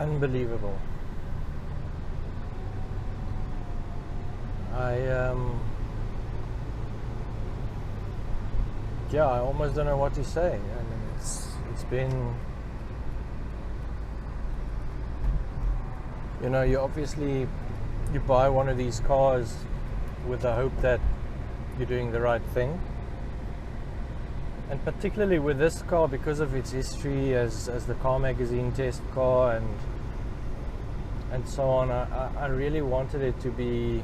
unbelievable. Yeah, I almost don't know what to say. I mean, it's been, you know, you buy one of these cars with the hope that you're doing the right thing, and particularly with this car, because of its history as the car magazine test car and so on, I really wanted it to be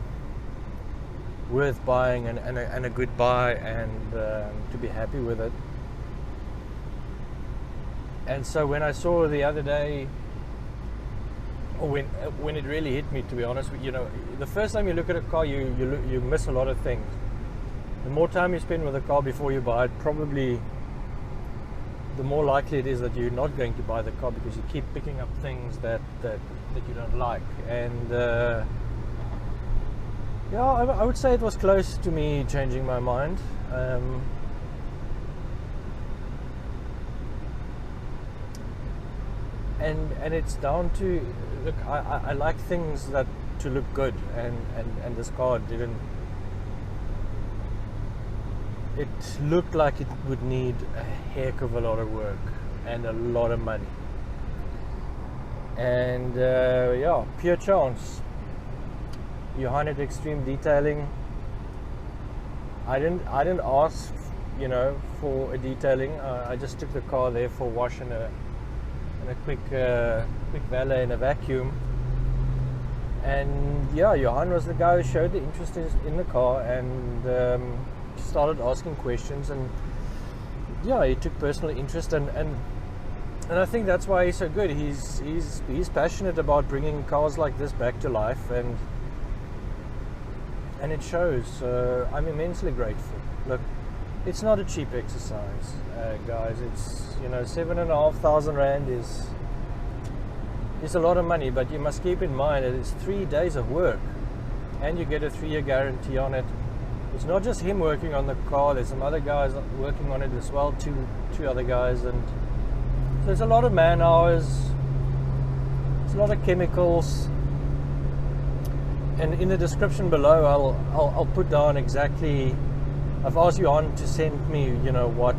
worth buying and a good buy, and to be happy with it. And so when I saw the other day, or when it really hit me, to be honest, you know, the first time you look at a car, you miss a lot of things. The more time you spend with a car before you buy it, probably the more likely it is that you're not going to buy the car, because you keep picking up things that you don't like. And yeah, I would say it was close to me changing my mind. And it's down to, look, I like things that to look good, and this car didn't. It looked like it would need a heck of a lot of work and a lot of money. And yeah, pure chance. Johan at Xtreme Detailing. I didn't ask, you know, for a detailing. I just took the car there for wash and a quick valet and a vacuum. And yeah, Johan was the guy who showed the interest in the car, and started asking questions, and yeah, he took personal interest, and I think that's why he's so good. He's passionate about bringing cars like this back to life, and it shows. I'm immensely grateful. Look, it's not a cheap exercise, guys. It's, you know, 7,500 Rand is a lot of money, but you must keep in mind that it's 3 days of work, and you get a 3-year guarantee on it. It's not just him working on the car. There's some other guys working on it as well, two other guys, and so there's a lot of man hours. It's a lot of chemicals. And in the description below, I'll put down exactly. I've asked Johan to send me, you know, what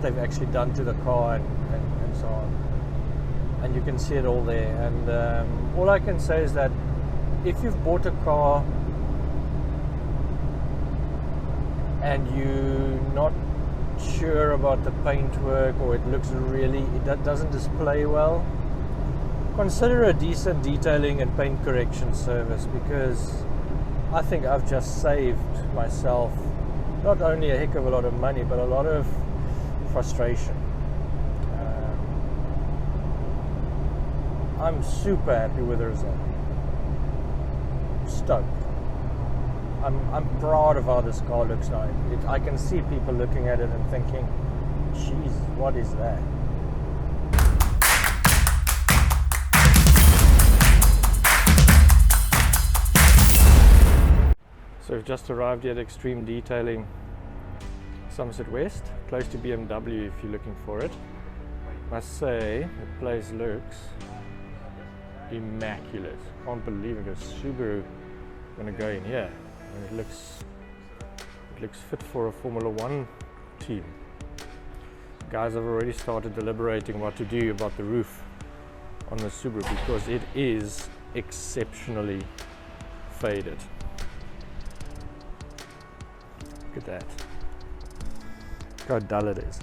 they've actually done to the car and so on, and you can see it all there. And all I can say is that if you've bought a car and you're not sure about the paintwork, or it doesn't display well, consider a decent detailing and paint correction service, because I think I've just saved myself not only a heck of a lot of money, but a lot of frustration. I'm super happy with the result. Stoked. I'm proud of how this car looks like. I can see people looking at it and thinking, "Jeez, what is that?" So we've just arrived here at Xtreme Detailing, Somerset West, close to BMW if you're looking for it. I must say, the place looks immaculate. Can't believe it, a Subaru gonna go in here. And it looks fit for a Formula One team. Guys have already started deliberating what to do about the roof on the Subaru, because it is exceptionally faded. Look at that. Look how dull it is.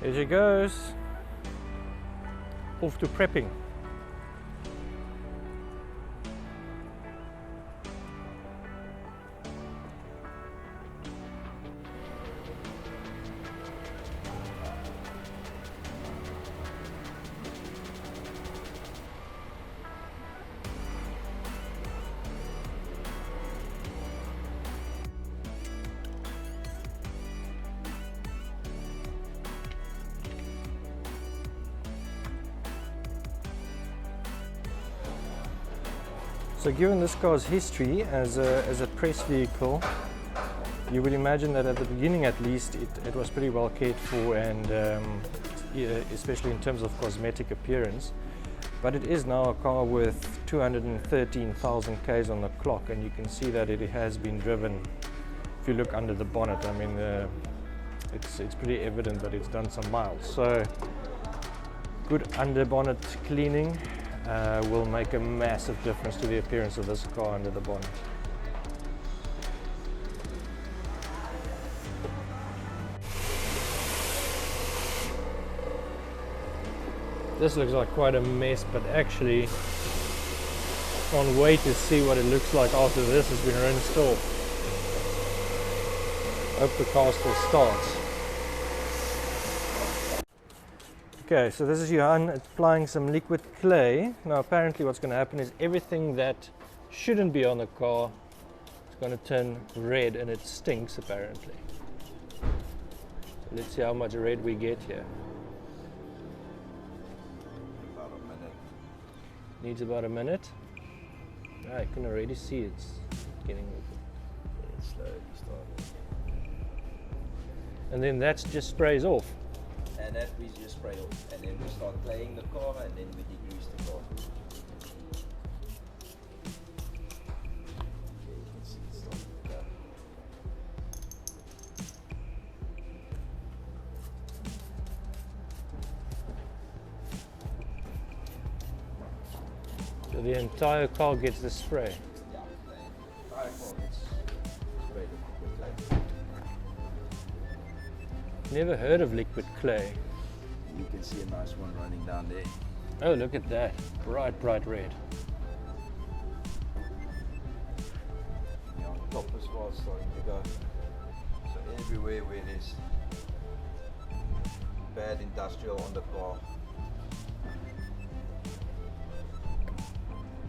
There she goes. Off to prepping. So given this car's history as a press vehicle, you would imagine that at the beginning at least it was pretty well cared for, and especially in terms of cosmetic appearance. But it is now a car with 213,000 Ks on the clock, and you can see that it has been driven. If you look under the bonnet, I mean, it's pretty evident that it's done some miles. So good under bonnet cleaning will make a massive difference to the appearance of this car under the bonnet. This looks like quite a mess, but actually can't wait to see what it looks like after this has been rinsed off. Hope the car still starts. Okay, so this is Johan applying some liquid clay. Now apparently what's going to happen is everything that shouldn't be on the car is going to turn red, and it stinks apparently. So let's see how much red we get here. About a minute. Needs about a minute. I can already see it's getting It's slowly starting. and then that just sprays off. And that we just spray off, and then we start claying the car, and then we degrease the car. Okay, you can see it's starting to go. So the entire car gets the spray. Yeah, the entire car gets sprayed with clay. Never heard of liquid clay. You can see a nice one running down there. Oh, look at that. Bright, bright red. Yeah, on top as well, it's starting to go. So everywhere where there's bad industrial on the car,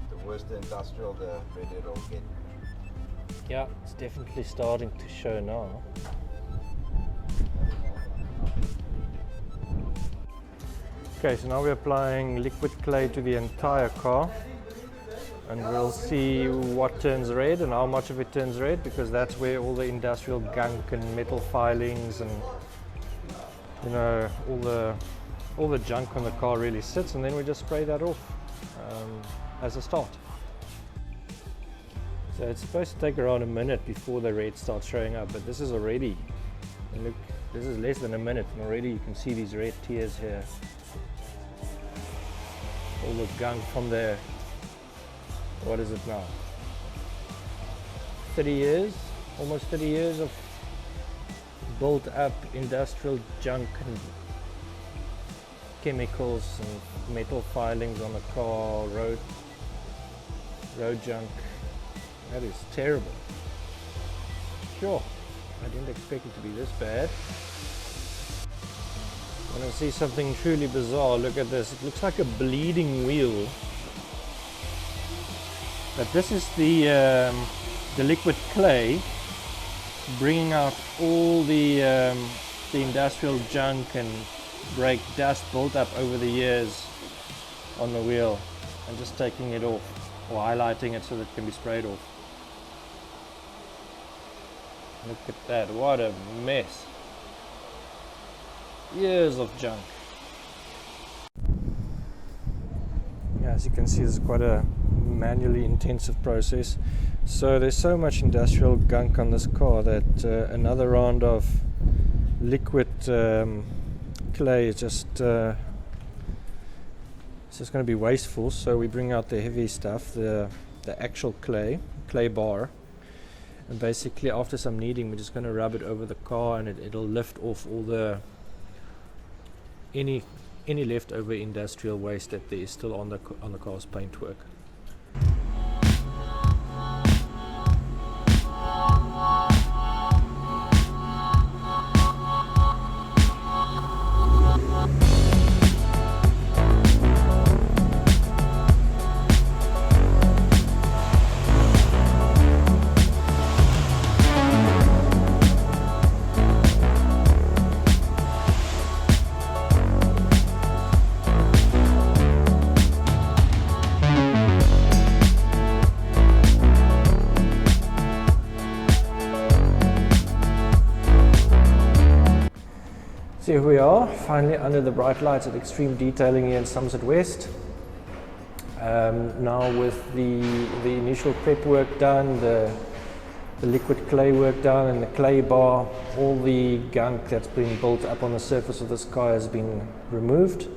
the worse the industrial, the redder it'll get. Yeah, it's definitely starting to show now. Okay, so now we're applying liquid clay to the entire car, and we'll see what turns red and how much of it turns red, because that's where all the industrial gunk and metal filings and, you know, all the junk on the car really sits, and then we just spray that off as a start. So it's supposed to take around a minute before the red starts showing up, but this is already, and look, this is less than a minute, and already you can see these red tears here. All the gunk from there. What is it now? 30 years, almost 30 years of built up industrial junk and chemicals and metal filings on the car, road junk. That is terrible. Sure, I didn't expect it to be this bad. When I see something truly bizarre, look at this. It looks like a bleeding wheel. But this is the liquid clay bringing out all the industrial junk and brake dust built up over the years on the wheel, and just taking it off or highlighting it so that it can be sprayed off. Look at that, what a mess. Years of junk. Yeah, as you can see, this is quite a manually intensive process. So there's so much industrial gunk on this car that another round of liquid clay is just it's just going to be wasteful. So we bring out the heavy stuff, the actual clay bar, and basically after some kneading we're just going to rub it over the car, and it'll lift off all the any leftover industrial waste that there is still on the car's paintwork. So here we are, finally under the bright lights at Xtreme Detailing here in Somerset West. Now with the initial prep work done, the liquid clay work done and the clay bar, all the gunk that's been built up on the surface of this car has been removed.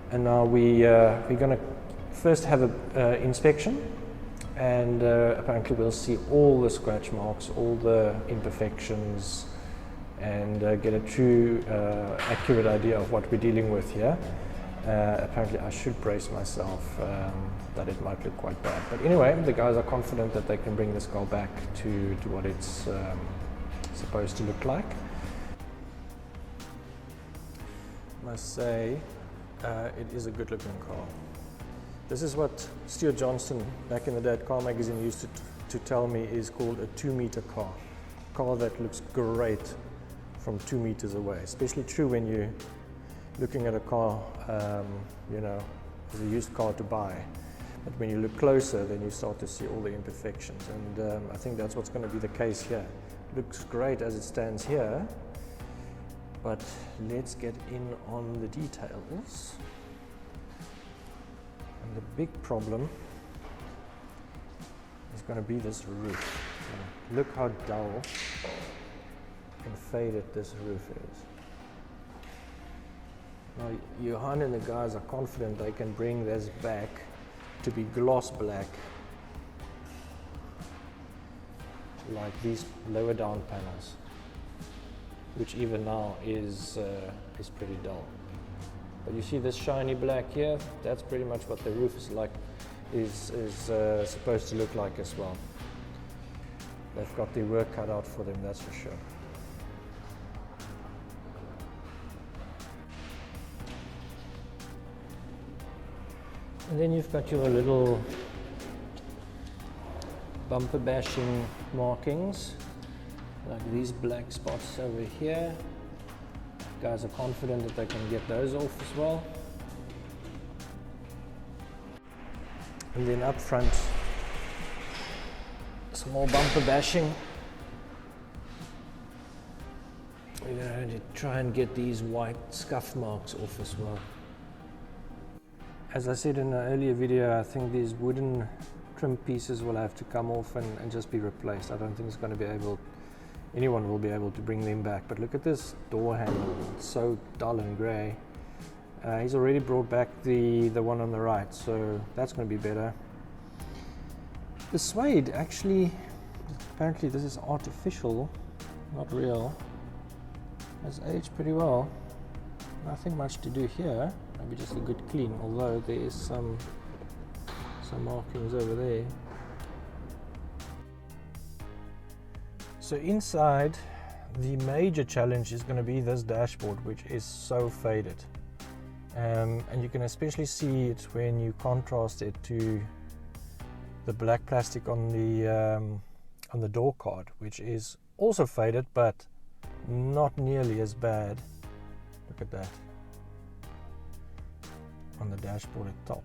And now we're going to first have an inspection, and apparently we'll see all the scratch marks, all the imperfections, and get a true accurate idea of what we're dealing with here. Apparently I should brace myself that it might look quite bad. But anyway, the guys are confident that they can bring this car back to what it's supposed to look like. I must say, it is a good looking car. This is what Stuart Johnston back in the day at Car Magazine used to tell me is called a 2-meter car. A car that looks great from 2 meters away. Especially true when you're looking at a car, you know, as a used car to buy. But when you look closer, then you start to see all the imperfections. And I think that's what's going to be the case here. It looks great as it stands here, but let's get in on the details. And the big problem is going to be this roof. Look how dull and faded this roof is. Now, Johan and the guys are confident they can bring this back to be gloss black, like these lower down panels, which even now is pretty dull. But you see this shiny black here? That's pretty much what the roof is like, is supposed to look like as well. They've got their work cut out for them, that's for sure. And then you've got your little bumper bashing markings, like these black spots over here. Guys are confident that they can get those off as well. And then up front, some more bumper bashing. We're going to try and get these white scuff marks off as well. As I said in an earlier video, I think these wooden trim pieces will have to come off and just be replaced. I don't think it's going to be anyone will be able to bring them back. But look at this door handle, it's so dull and grey. He's already brought back the one on the right, so that's going to be better. The suede, actually, apparently this is artificial, not real. Has aged pretty well. Nothing much to do here. Maybe just a good clean, although there is some markings over there. So inside, the major challenge is going to be this dashboard, which is so faded. And you can especially see it when you contrast it to the black plastic on the door card, which is also faded, but not nearly as bad. Look at that. On the dashboard at top.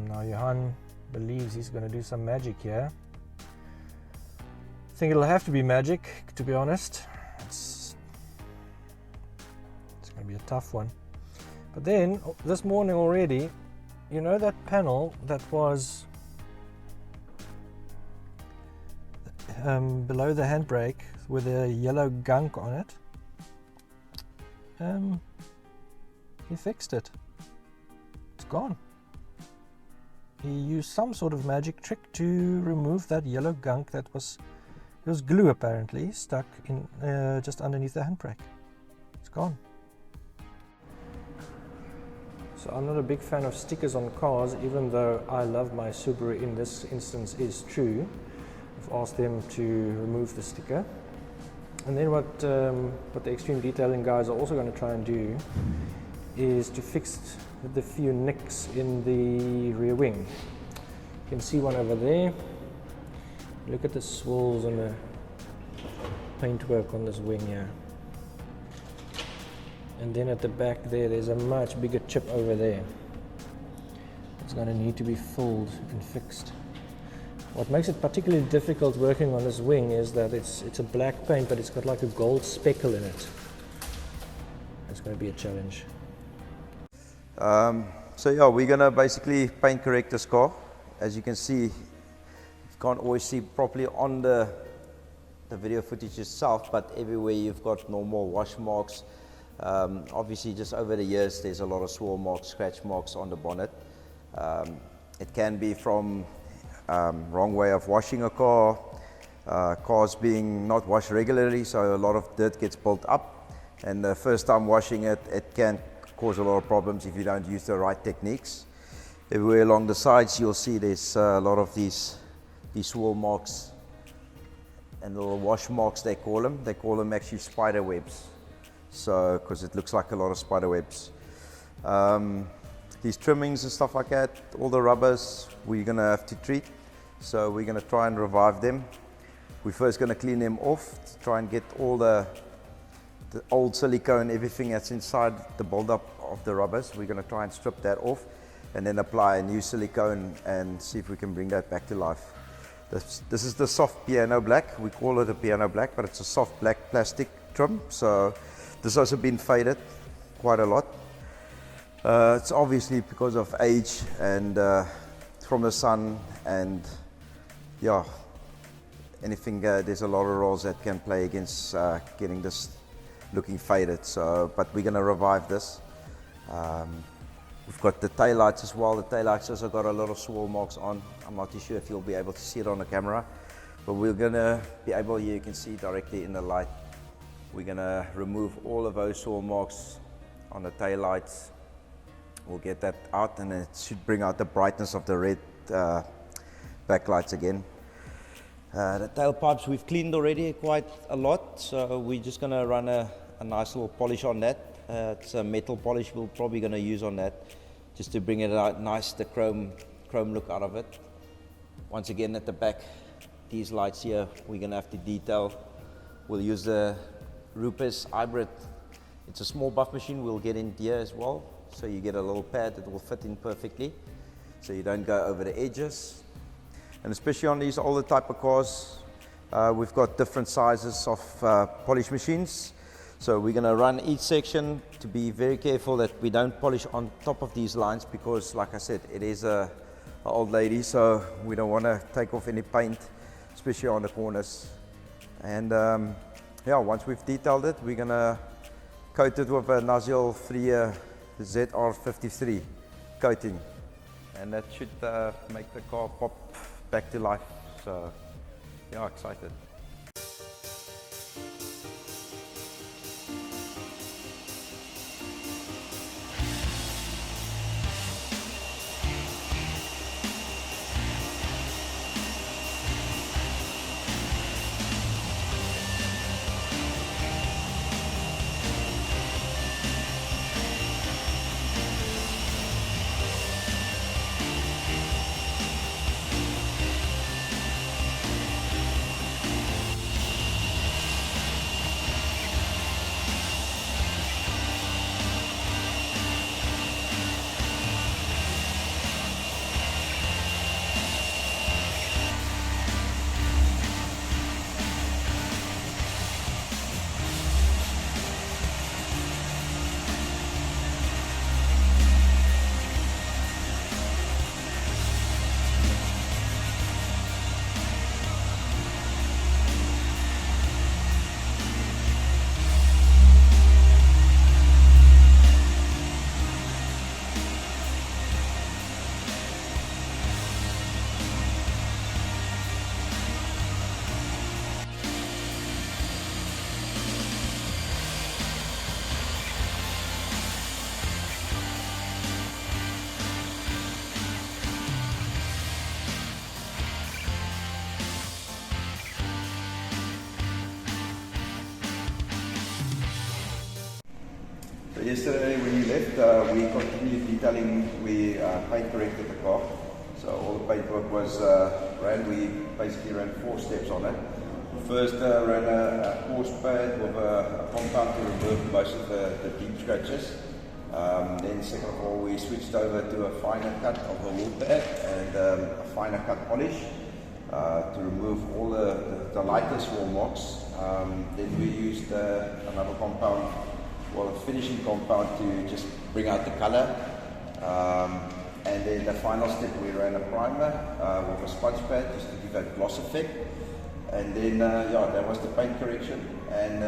Now Johan believes he's going to do some magic here. I think it'll have to be magic, to be honest. It's going to be a tough one. But then, this morning already, you know that panel that was below the handbrake with a yellow gunk on it? He fixed it. It's gone. He used some sort of magic trick to remove that yellow gunk that was glue apparently stuck in just underneath the handbrake. It's gone. So I'm not a big fan of stickers on cars, even though I love my Subaru in this instance is true. I've asked them to remove the sticker. And then what the Xtreme Detailing guys are also going to try and do is to fix the few nicks in the rear wing. You can see one over there. Look at the swirls and the paintwork on this wing here. And then at the back there's a much bigger chip over there. It's going to need to be filled and fixed. What makes it particularly difficult working on this wing is that it's a black paint, but it's got like a gold speckle in it. It's going to be a challenge. So yeah, we're gonna basically paint correct this car. As you can see, you can't always see properly on the video footage itself, but everywhere you've got normal wash marks. Obviously, just over the years, there's a lot of swirl marks, scratch marks on the bonnet. It can be from wrong way of washing a car, cars being not washed regularly, so a lot of dirt gets built up, and the first time washing it, it can cause a lot of problems if you don't use the right techniques. Everywhere along the sides, you'll see there's a lot of these swirl marks and little wash marks, they call them. They call them actually spider webs, so because it looks like a lot of spider webs. These trimmings and stuff like that, all the rubbers, we're gonna have to treat. So we're gonna try and revive them. We're first gonna clean them off to try and get all the old silicone, everything that's inside the buildup of the rubbers. We're gonna try and strip that off and then apply a new silicone and see if we can bring that back to life. This is the soft piano black. We call it a piano black, but it's a soft black plastic trim. So this has also been faded quite a lot. It's obviously because of age and from the sun, and yeah, anything, there's a lot of roles that can play against getting this looking faded. So, but we're gonna revive this. We've got the tail lights as well. The tail lights also got a lot of swirl marks on. I'm not too sure if you'll be able to see it on the camera, but we're gonna be able, here you can see directly in the light. We're gonna remove all of those swirl marks on the tail lights. We'll get that out, and it should bring out the brightness of the red backlights again. The tailpipes we've cleaned already quite a lot, so we're just going to run a nice little polish on that. It's a metal polish we're probably going to use on that, just to bring it out nice, the chrome look out of it. Once again, at the back, these lights here, we're going to have to detail. We'll use the Rupes hybrid. It's a small buff machine. We'll get in here as well, so you get a little pad that will fit in perfectly, so you don't go over the edges. And especially on these older type of cars, we've got different sizes of polish machines. So we're going to run each section to be very careful that we don't polish on top of these lines, because like I said, it is an old lady, so we don't want to take off any paint, especially on the corners. And yeah, once we've detailed it, we're going to coat it with a Nozzle 3 ZR53 coating, and that should make the car pop back to life. So yeah, excited. So yesterday when you left, we continued detailing. We paint corrected the car. So all the paintwork was ran. We basically ran 4 steps on it. First ran a coarse pad with a compound to remove most of the deep scratches. Then second of all, we switched over to a finer cut of the wool pad and a finer cut polish. to remove all the lighter swirl marks. Then we used another compound, well, a finishing compound to just bring out the color. And then the final step, we ran a primer with a sponge pad just to give that gloss effect. And then, yeah, that was the paint correction. And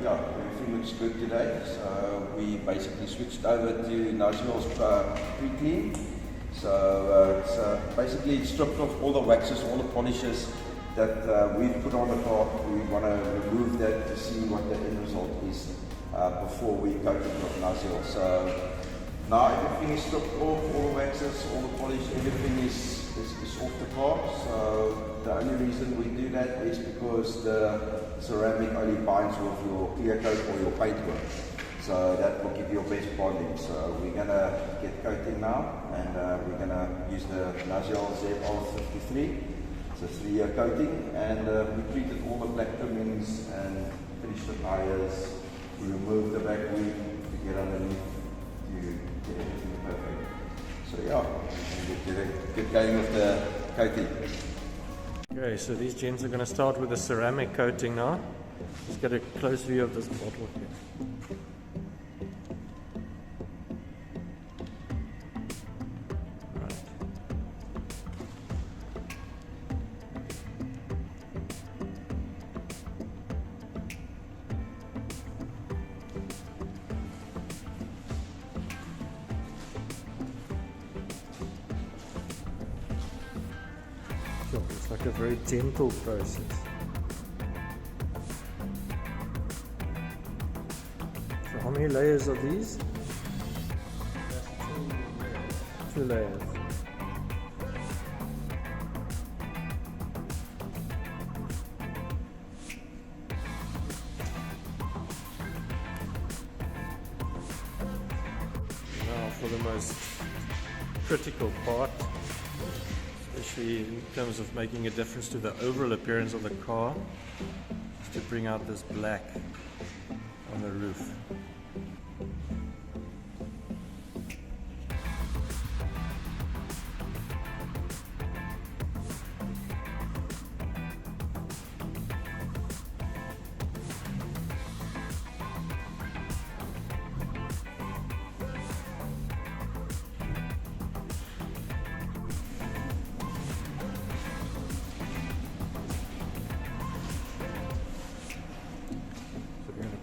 yeah, everything looks good today. So we basically switched over to Noziel's pre-clean. So basically stripped off all the waxes, all the polishes that we've put on the car. We want to remove that to see what the end result is before we coat it with Noziel. So now everything is stripped off, all the waxes, all the polish, everything is off the car. So the only reason we do that is because the ceramic only binds with your clear coat or your paint work. So that will give you your best bonding. So we're going to get coating now, and we're going to use the Noziel ZR53. It's a 3-year coating, and we treated all the black trimmings and finished the tires. We removed the back wheel to get underneath to get everything perfect. So yeah, we'll get going with the coating. Okay, so these gents are going to start with the ceramic coating now. Let's get a close view of this bottle here. It's like a very gentle process. So how many layers are these? 2 layers. Now for the most critical part, especially in terms of making a difference to the overall appearance of the car, is to bring out this black on the roof.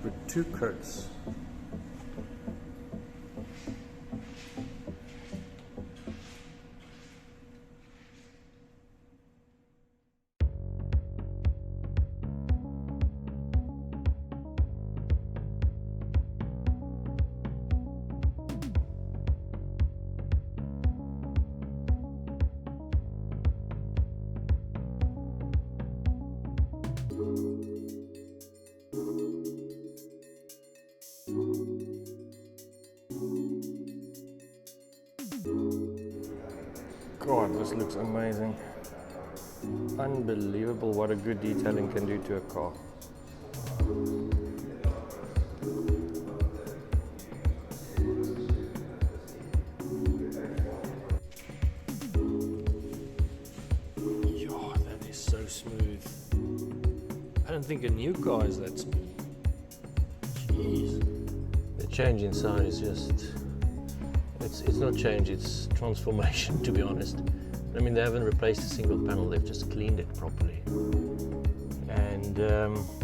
With 2 coats. God, this looks amazing. Unbelievable what a good detailing can do to a car. Yeah, that is so smooth. I don't think a new car is that smooth. Jeez. The change inside is just... It's not change, it's transformation, to be honest. I mean, they haven't replaced a single panel, they've just cleaned it properly. And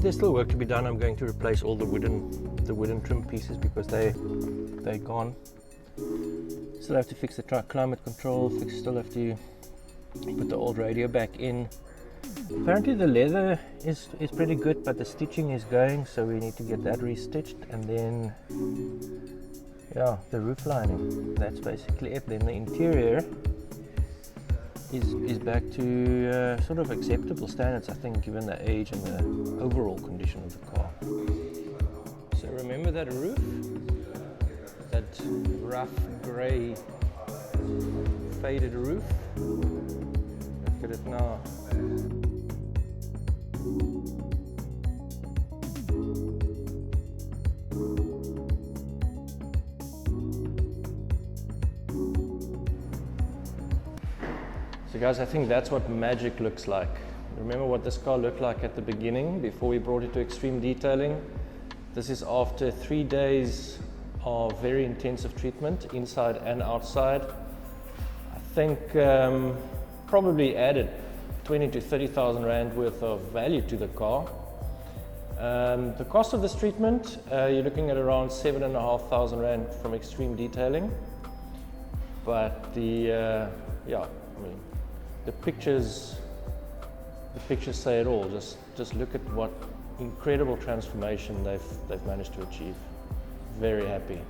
there's still work to be done. I'm going to replace all the wooden trim pieces because they're gone. Still have to fix the climate control, still have to put the old radio back in. Apparently the leather is pretty good, but the stitching is going, so we need to get that restitched. And then yeah, the roof lining, that's basically it. Then the interior is back to sort of acceptable standards, I think, given the age and the overall condition of the car. So remember that roof? That rough grey faded roof? Look at it now. So So guys, I think that's what magic looks like. Remember what this car looked like at the beginning before we brought it to Xtreme Detailing? This is after 3 days of very intensive treatment, inside and outside. I think probably added 20 to 30,000 Rand worth of value to the car. The cost of this treatment, you're looking at around 7,500 Rand from Xtreme Detailing. But the, yeah, I mean, the pictures say it all. Just look at what incredible transformation they've managed to achieve. Very happy.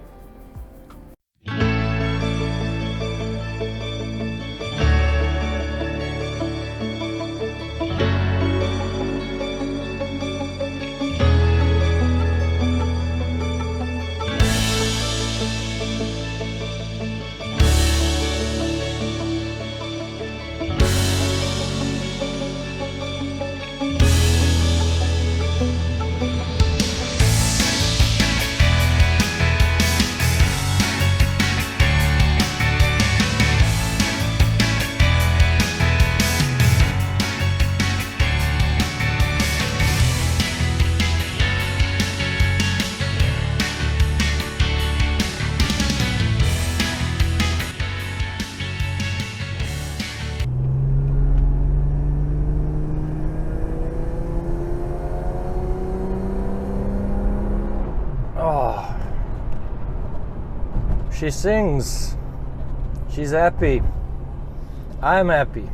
She sings. She's happy. I'm happy.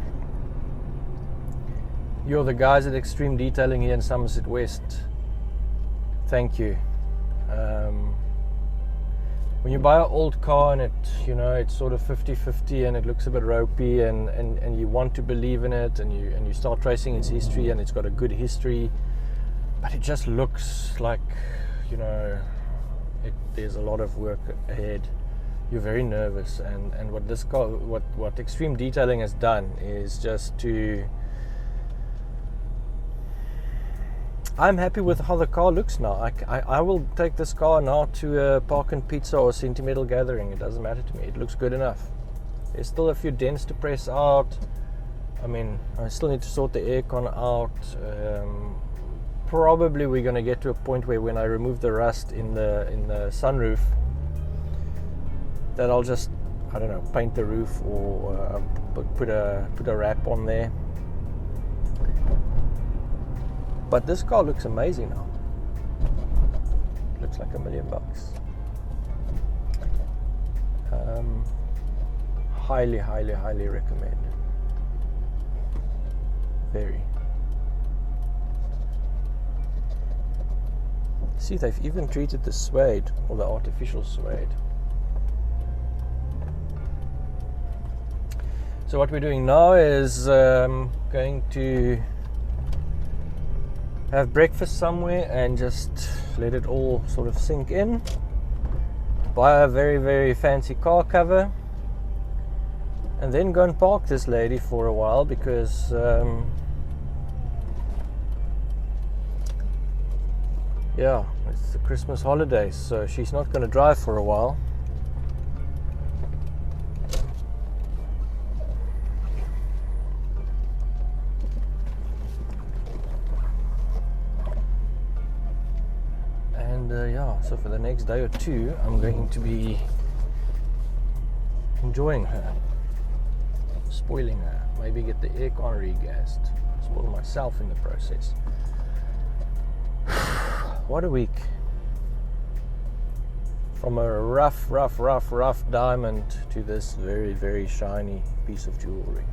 You're the guys at Xtreme Detailing here in Somerset West. Thank you. When you buy an old car and it's sort of 50-50 and it looks a bit ropey and you want to believe in it and you start tracing its history and it's got a good history, but it just looks like, there's a lot of work ahead. You're very nervous, and what this car, what Xtreme Detailing has done is just to. I'm happy with how the car looks now. I will take this car now to a park and pizza or sentimental gathering. It doesn't matter to me. It looks good enough. There's still a few dents to press out. I mean, I still need to sort the aircon out. Probably we're going to get to a point where when I remove the rust in the sunroof, that I'll just, I don't know, paint the roof or put a wrap on there. But this car looks amazing now. Looks like $1 million. Highly, highly, highly recommend. Very. See, they've even treated the suede, or the artificial suede. So what we're doing now is going to have breakfast somewhere and just let it all sort of sink in. Buy a very, very fancy car cover and then go and park this lady for a while because yeah, it's the Christmas holidays, so she's not going to drive for a while. Yeah, so for the next day or two I'm going to be enjoying her, spoiling her, maybe get the aircon regassed, spoil myself in the process. What a week. From a rough diamond to this very, very shiny piece of jewelry.